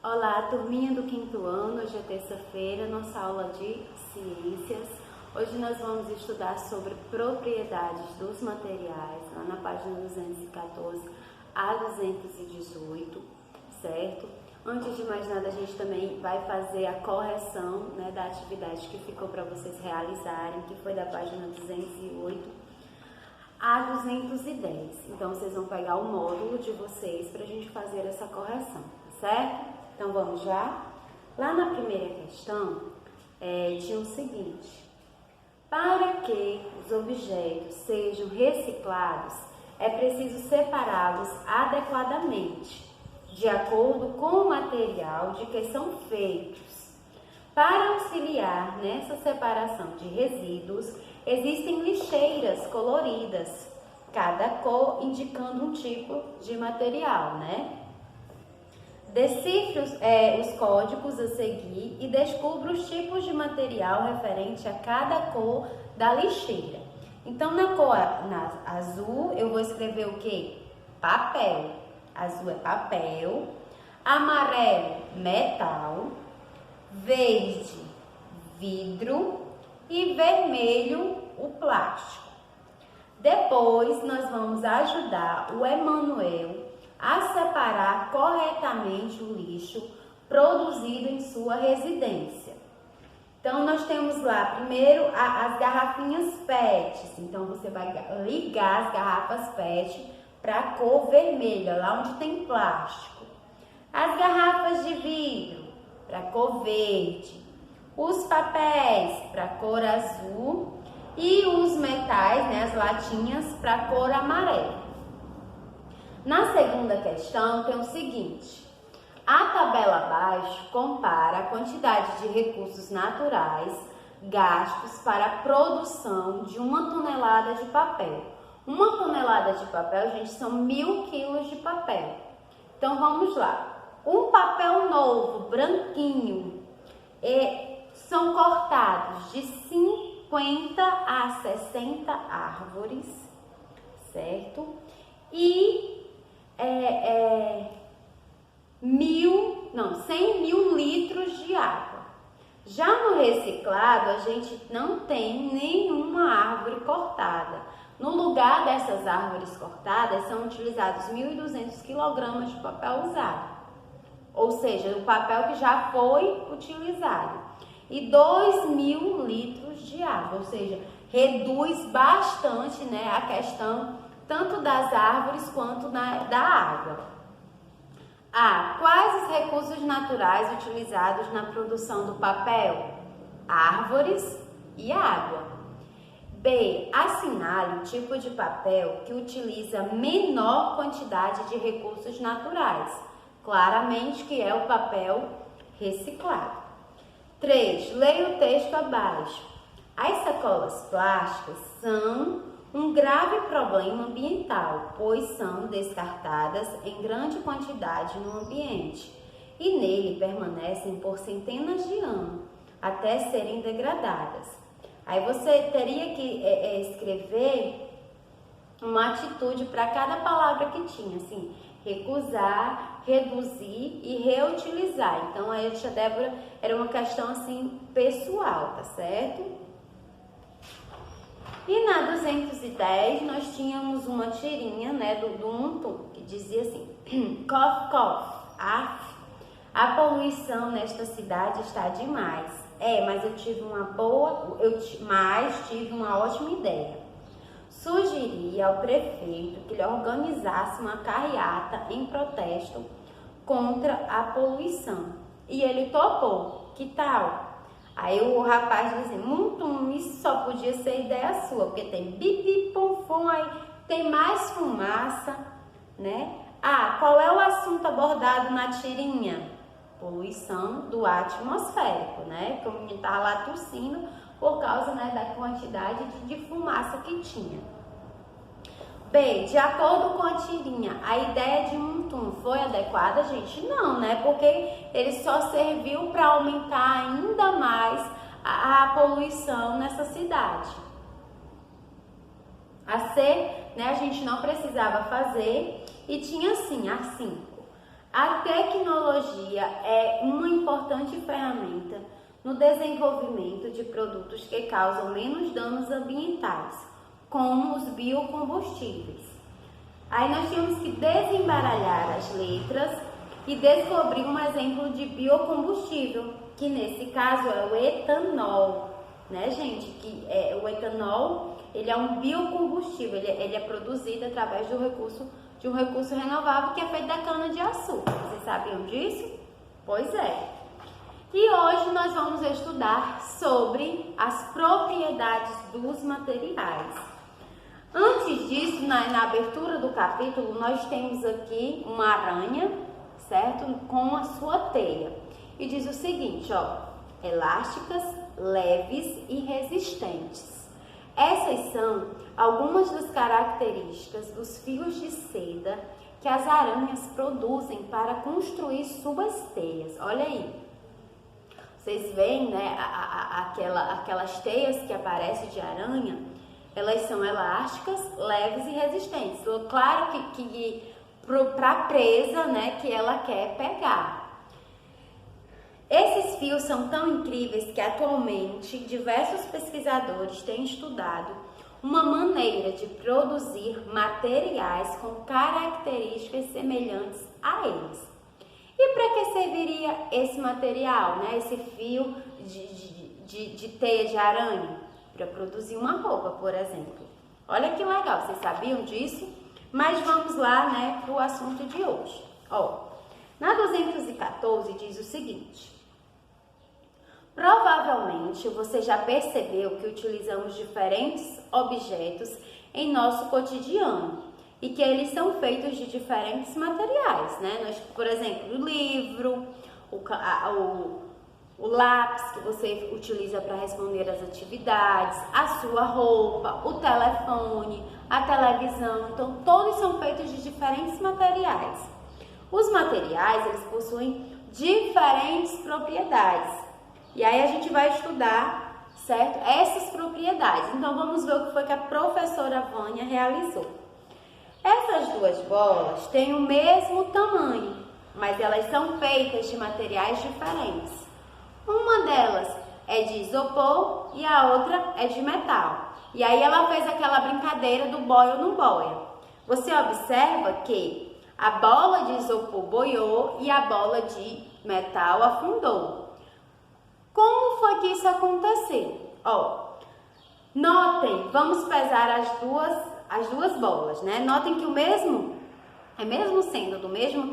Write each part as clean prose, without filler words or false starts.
Olá, turminha do quinto ano. Hoje é terça-feira, nossa aula de ciências. Hoje nós vamos estudar sobre propriedades dos materiais, lá na página 214 a 218, certo? Antes de mais nada, a gente também vai fazer a correção, da atividade que ficou para vocês realizarem, que foi da página 208 a 210. Então, vocês vão pegar o módulo de vocês para a gente fazer essa correção, certo? Então, vamos lá? Lá na primeira questão, tinha o seguinte: para que os objetos sejam reciclados, é preciso separá-los adequadamente, de acordo com o material de que são feitos. Para auxiliar nessa separação de resíduos, existem lixeiras coloridas, cada cor indicando um tipo de material, Decifre os códigos a seguir e descubra os tipos de material referente a cada cor da lixeira. Então, na azul, eu vou escrever o quê? Papel. Azul é papel. Amarelo, metal. Verde, vidro. E vermelho, o plástico. Depois, nós vamos ajudar o Emanuel a separar corretamente o lixo produzido em sua residência. Então, nós temos lá, primeiro, as garrafinhas PET. Então, você vai ligar as garrafas PET para a cor vermelha, lá onde tem plástico. As garrafas de vidro, para a cor verde. Os papéis, para a cor azul. E os metais, as latinhas, para a cor amarela. Na segunda questão tem o seguinte: a tabela abaixo compara a quantidade de recursos naturais gastos para a produção de 1 tonelada de papel. 1 tonelada de papel, gente, são 1.000 quilos de papel. Então, vamos lá. Um papel novo, branquinho, são cortados de 50 a 60 árvores, certo? E 100 mil litros de água. Já no reciclado, a gente não tem nenhuma árvore cortada. No lugar dessas árvores cortadas, são utilizados 1.200 kg de papel usado. Ou seja, o papel que já foi utilizado. E 2.000 litros de água, ou seja, reduz bastante, a questão tanto das árvores quanto da água. A. Quais os recursos naturais utilizados na produção do papel? Árvores e água. B. Assinale o tipo de papel que utiliza menor quantidade de recursos naturais. Claramente que é o papel reciclado. 3. Leia o texto abaixo. As sacolas plásticas são um grave problema ambiental, pois são descartadas em grande quantidade no ambiente e nele permanecem por centenas de anos até serem degradadas. Aí você teria que escrever uma atitude para cada palavra que tinha, assim, recusar, reduzir e reutilizar. Então, a tia Débora era uma questão assim pessoal, tá certo? E na 210 nós tínhamos uma tirinha, do Untum, que dizia assim: cough, cough, a poluição nesta cidade está demais. Mas eu tive uma ótima ideia. Sugeri ao prefeito que lhe organizasse uma carreata em protesto contra a poluição. E ele topou. Que tal? Aí o rapaz disse assim: isso só podia ser ideia sua, porque tem bibi, pom, aí tem mais fumaça, qual é o assunto abordado na tirinha? Poluição do ar atmosférico, que o menino estava lá tossindo por causa, da quantidade de fumaça que tinha. B, de acordo com a tirinha, a ideia de Untum foi adequada, gente? Não, Porque ele só serviu para aumentar ainda mais a poluição nessa cidade. A C, a gente não precisava fazer e tinha assim, a 5. A tecnologia é uma importante ferramenta no desenvolvimento de produtos que causam menos danos ambientais, como os biocombustíveis. Aí nós temos que desembaralhar as letras e descobrir um exemplo de biocombustível, que nesse caso é o etanol, né, gente? O etanol, ele é um biocombustível, ele é produzido através de um recurso renovável que é feito da cana-de-açúcar. Vocês sabiam disso? Pois é. E hoje nós vamos estudar sobre as propriedades dos materiais. Antes disso, na abertura do capítulo, nós temos aqui uma aranha, certo? Com a sua teia. E diz o seguinte, ó, elásticas, leves e resistentes. Essas são algumas das características dos fios de seda que as aranhas produzem para construir suas teias. Olha aí. Vocês veem, né, aquelas teias que aparecem de aranha, elas são elásticas, leves e resistentes. Claro que para a presa, né, que ela quer pegar. Esses fios são tão incríveis que atualmente diversos pesquisadores têm estudado uma maneira de produzir materiais com características semelhantes a eles. E para que serviria esse material, né? Esse fio de teia de aranha? Para produzir uma roupa, por exemplo. Olha que legal, vocês sabiam disso? Mas vamos lá, né, para o assunto de hoje. Ó, na 214 diz o seguinte: provavelmente você já percebeu que utilizamos diferentes objetos em nosso cotidiano e que eles são feitos de diferentes materiais, né? Nós, por exemplo, o livro, o lápis que você utiliza para responder às atividades, a sua roupa, o telefone, a televisão. Então, todos são feitos de diferentes materiais. Os materiais, eles possuem diferentes propriedades. E aí a gente vai estudar, certo? Essas propriedades. Então, vamos ver o que foi que a professora Vânia realizou. Essas duas bolas têm o mesmo tamanho, mas elas são feitas de materiais diferentes. Uma delas é de isopor e a outra é de metal. E aí ela fez aquela brincadeira do boia ou não boia. Você observa que a bola de isopor boiou e a bola de metal afundou. Como foi que isso aconteceu? Ó, notem, vamos pesar as duas bolas, né? Notem que mesmo sendo do mesmo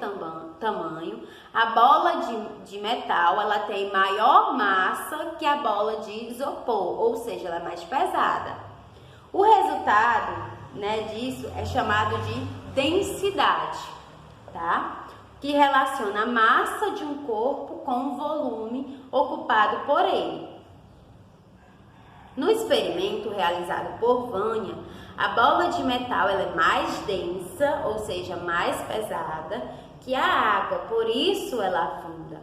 tamanho, a bola de metal, ela tem maior massa que a bola de isopor, ou seja, ela é mais pesada. O resultado, né, disso é chamado de densidade, tá? Que relaciona a massa de um corpo com o volume ocupado por ele. No experimento realizado por Vânia, a bola de metal ela é mais densa, ou seja, mais pesada que a água, por isso ela afunda.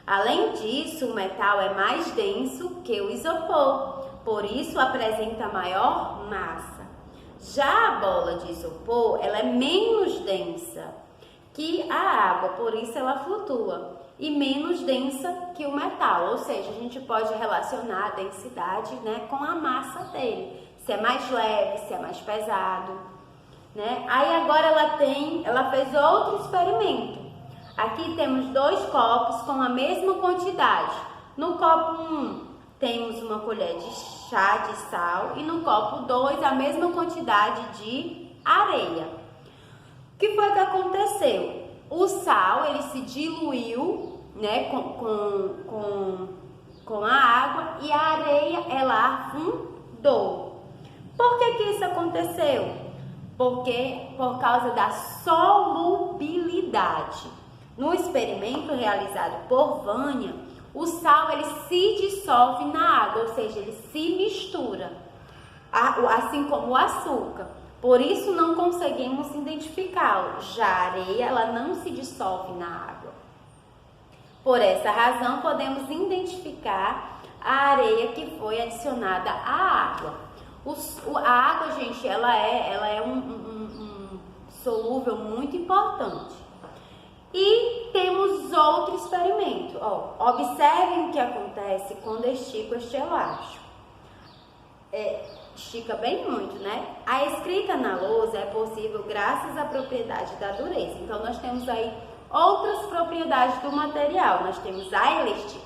Além disso, o metal é mais denso que o isopor, por isso apresenta maior massa. Já a bola de isopor, ela é menos densa que a água, por isso ela flutua, e menos densa que o metal, ou seja, a gente pode relacionar a densidade, né, com a massa dele, se é mais leve, se é mais pesado, né? Aí agora ela fez outro experimento. Aqui temos 2 copos com a mesma quantidade. No copo 1 temos uma colher de chá de sal e no copo 2 a mesma quantidade de areia. O que foi que aconteceu? O sal, ele se diluiu, né, com a água e a areia, ela afundou. Por que isso aconteceu? Porque por causa da solubilidade. No experimento realizado por Vânia, o sal, ele se dissolve na água, ou seja, ele se mistura, assim como o açúcar. Por isso não conseguimos identificá-lo. Já a areia, ela não se dissolve na água. Por essa razão, podemos identificar a areia que foi adicionada à água. A água, gente, ela é um solúvel muito importante. E outro experimento. Ó, observem o que acontece quando eu estico este elástico. Estica bem muito, né? A escrita na lousa é possível graças à propriedade da dureza. Então, nós temos aí outras propriedades do material. Nós temos a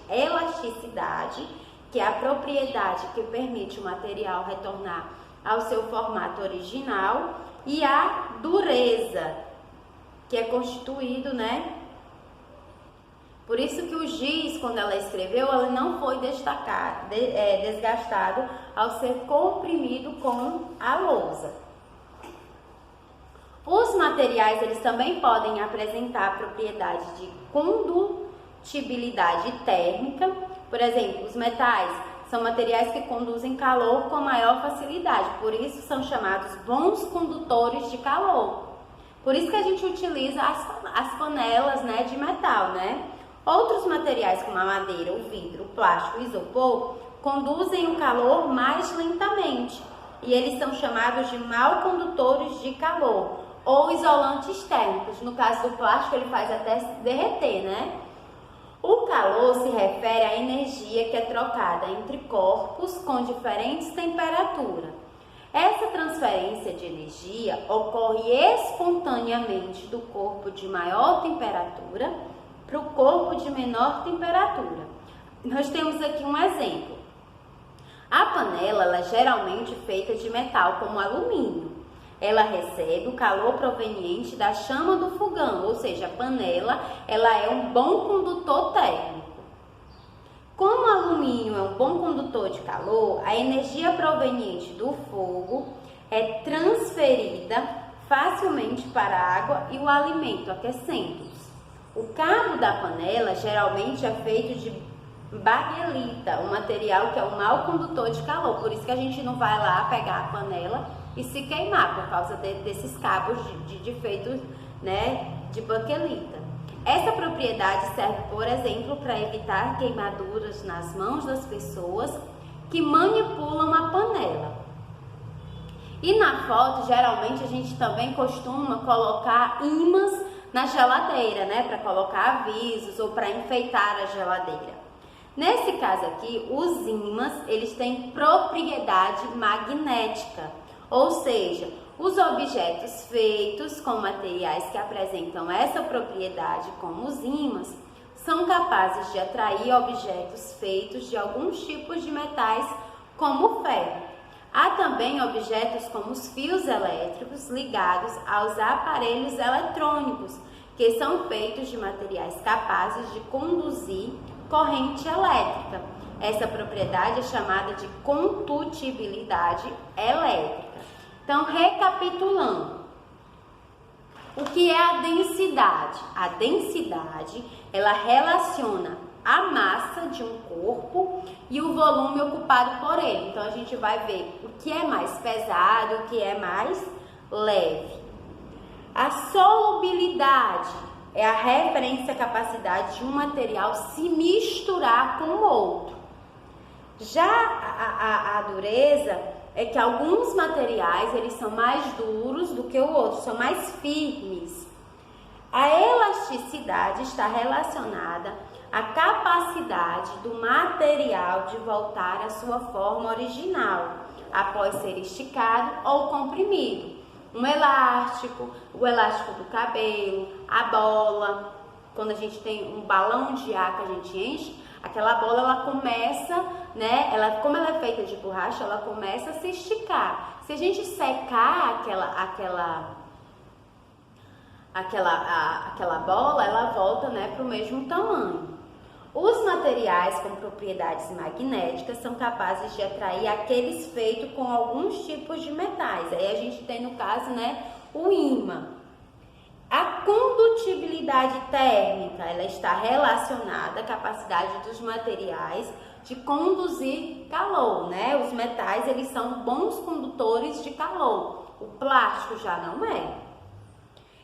elasticidade, que é a propriedade que permite o material retornar ao seu formato original, e a dureza, que é constituído, né? Por isso que o giz, quando ela escreveu, ela não foi desgastado ao ser comprimido com a lousa. Os materiais, eles também podem apresentar a propriedade de condutibilidade térmica. Por exemplo, os metais são materiais que conduzem calor com maior facilidade, por isso são chamados bons condutores de calor. Por isso que a gente utiliza as panelas, né, de metal, né? Outros materiais como a madeira, o vidro, o plástico e o isopor conduzem o calor mais lentamente e eles são chamados de mal condutores de calor ou isolantes térmicos. No caso do plástico, ele faz até derreter, né? O calor se refere à energia que é trocada entre corpos com diferentes temperaturas. Essa transferência de energia ocorre espontaneamente do corpo de maior temperatura para o corpo de menor temperatura. Nós temos aqui um exemplo. A panela, ela é geralmente feita de metal, como alumínio. Ela recebe o calor proveniente da chama do fogão, ou seja, a panela, ela é um bom condutor térmico. Como o alumínio é um bom condutor de calor, a energia proveniente do fogo é transferida facilmente para a água e o alimento, aquecendo-os. O cabo da panela geralmente é feito de baguelita, um material que é um mau condutor de calor. Por isso que a gente não vai lá pegar a panela e se queimar, por causa desses cabos de feito, né, de baquelita. Essa propriedade serve, por exemplo, para evitar queimaduras nas mãos das pessoas que manipulam a panela. E na foto, geralmente, a gente também costuma colocar ímãs na geladeira, né, para colocar avisos ou para enfeitar a geladeira. Nesse caso aqui, os ímãs, eles têm propriedade magnética, ou seja, os objetos feitos com materiais que apresentam essa propriedade, como os ímãs, são capazes de atrair objetos feitos de alguns tipos de metais, como o ferro. Há também objetos como os fios elétricos ligados aos aparelhos eletrônicos, que são feitos de materiais capazes de conduzir corrente elétrica. Essa propriedade é chamada de condutibilidade elétrica. Então, recapitulando, o que é a densidade? A densidade, ela relaciona a massa de um corpo e o volume ocupado por ele. Então, a gente vai ver o que é mais pesado, o que é mais leve. A solubilidade é a referência à capacidade de um material se misturar com o outro. Já a dureza é que alguns materiais, eles são mais duros do que o outro, são mais firmes. A elasticidade está relacionada à capacidade do material de voltar à sua forma original, após ser esticado ou comprimido. Um elástico, o elástico do cabelo, a bola, quando a gente tem um balão de ar que a gente enche, aquela bola, ela começa, né, como ela é feita de borracha, ela começa a se esticar. Se a gente secar aquela bola, ela volta, né, para o mesmo tamanho. Os materiais com propriedades magnéticas são capazes de atrair aqueles feitos com alguns tipos de metais. Aí a gente tem, no caso, né, o ímã. A condutibilidade térmica, ela está relacionada à capacidade dos materiais de conduzir calor, né? Os metais, eles são bons condutores de calor. O plástico já não é.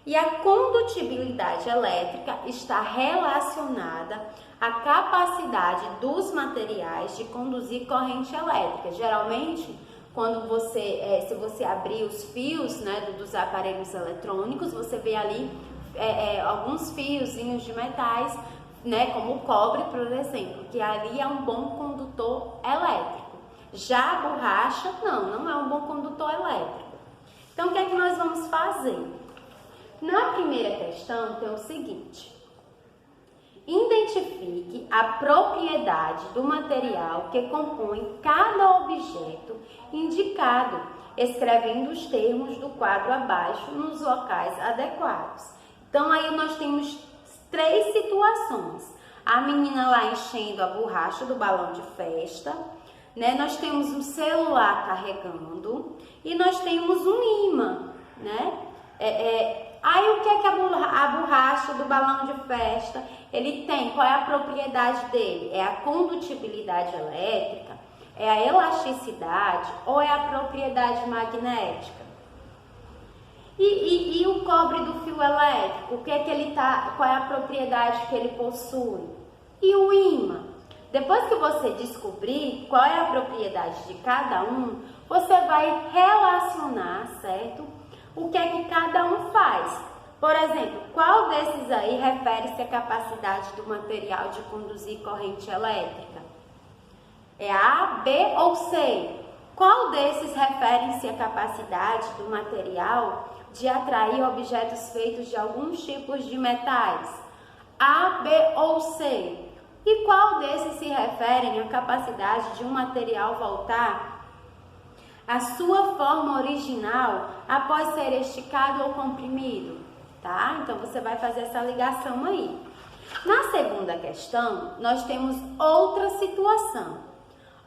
E a condutibilidade elétrica está relacionada à capacidade dos materiais de conduzir corrente elétrica. Geralmente, quando se você abrir os fios, né, dos aparelhos eletrônicos, você vê ali alguns fiozinhos de metais né, como o cobre, por exemplo, que ali é um bom condutor elétrico. Já a borracha, não é um bom condutor elétrico. Então, o que é que nós vamos fazer? Na primeira questão tem o seguinte: identifique a propriedade do material que compõe cada objeto indicado, escrevendo os termos do quadro abaixo nos locais adequados. Então, aí nós temos 3 situações. A menina lá enchendo a borracha do balão de festa, né? Nós temos um celular carregando e nós temos um imã, né? Aí o que é que a borracha do balão de festa ele tem? Qual é a propriedade dele? É a condutibilidade elétrica? É a elasticidade ou é a propriedade magnética? E o cobre do fio elétrico, o que é que ele tá, qual é a propriedade que ele possui? E o ímã? Depois que você descobrir qual é a propriedade de cada um, você vai relacionar, certo? O que é que cada um faz. Por exemplo, qual desses aí refere-se à capacidade do material de conduzir corrente elétrica? É A, B ou C? Qual desses refere-se à capacidade do material de atrair objetos feitos de alguns tipos de metais? A, B ou C? E qual desses se referem à capacidade de um material voltar à sua forma original após ser esticado ou comprimido? Tá? Então, você vai fazer essa ligação aí. Na segunda questão, nós temos outra situação.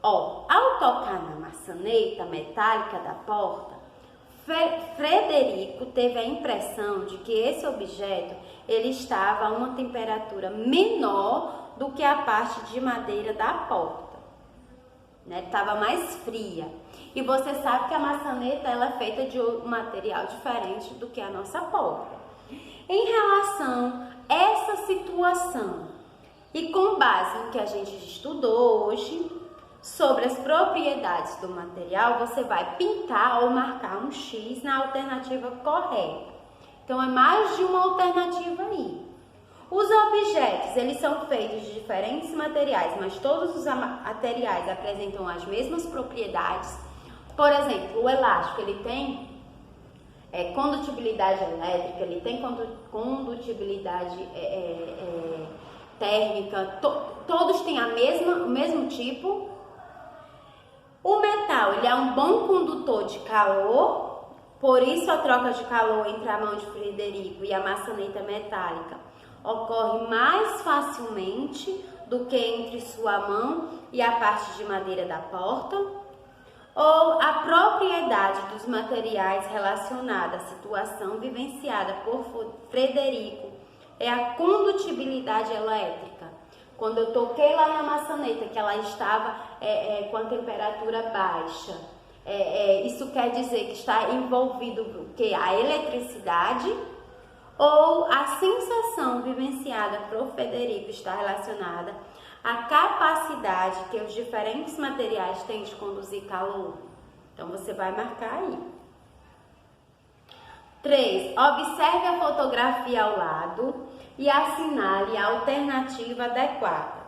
Ó, ao tocar na maçaneta metálica da porta, Frederico teve a impressão de que esse objeto ele estava a uma temperatura menor do que a parte de madeira da porta, né? Estava mais fria. E você sabe que a maçaneta ela é feita de um material diferente do que a nossa porta. Em relação a essa situação e com base no que a gente estudou hoje sobre as propriedades do material, você vai pintar ou marcar um X na alternativa correta. Então, é mais de uma alternativa aí. Os objetos, eles são feitos de diferentes materiais, mas todos os materiais apresentam as mesmas propriedades. Por exemplo, o elástico, ele tem condutibilidade elétrica, ele tem condutibilidade térmica, todos têm o mesmo tipo. O metal, ele é um bom condutor de calor, por isso a troca de calor entre a mão de Frederico e a maçaneta metálica ocorre mais facilmente do que entre sua mão e a parte de madeira da porta. Ou a propriedade dos materiais relacionada à situação vivenciada por Frederico é a condutibilidade elétrica. Quando eu toquei lá na maçaneta, que ela estava com a temperatura baixa, isso quer dizer que está envolvido o quê? A eletricidade, ou a sensação vivenciada por Frederico está relacionada à capacidade que os diferentes materiais têm de conduzir calor. Então, você vai marcar aí. 3. Observe a fotografia ao lado e assinale a alternativa adequada.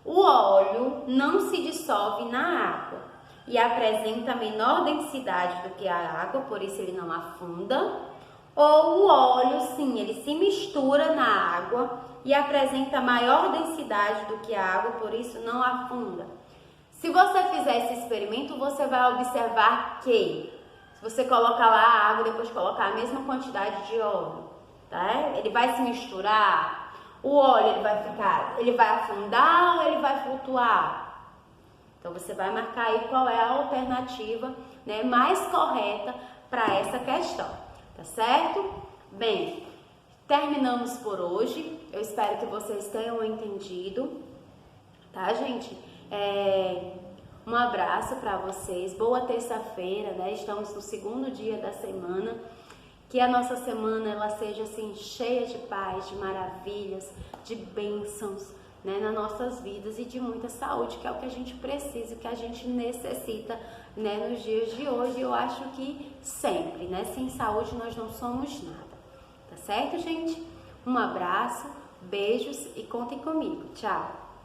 O óleo não se dissolve na água e apresenta menor densidade do que a água, por isso ele não afunda. Ou o óleo, sim, ele se mistura na água e apresenta maior densidade do que a água, por isso não afunda. Se você fizer esse experimento, você vai observar que se você colocar lá a água e depois colocar a mesma quantidade de óleo, tá? Ele vai se misturar, o óleo ele vai afundar ou ele vai flutuar? Então você vai marcar aí qual é a alternativa, né, mais correta para essa questão, tá certo? Bem, terminamos por hoje. Eu espero que vocês tenham entendido, tá, gente? Um abraço para vocês, boa terça-feira, né? Estamos no segundo dia da semana. Que a nossa semana ela seja assim cheia de paz, de maravilhas, de bênçãos, né, nas nossas vidas e de muita saúde, que é o que a gente precisa, o que a gente necessita, né, nos dias de hoje. Eu acho que sempre, né? Sem saúde nós não somos nada. Tá certo, gente? Um abraço, Beijos e contem comigo. Tchau!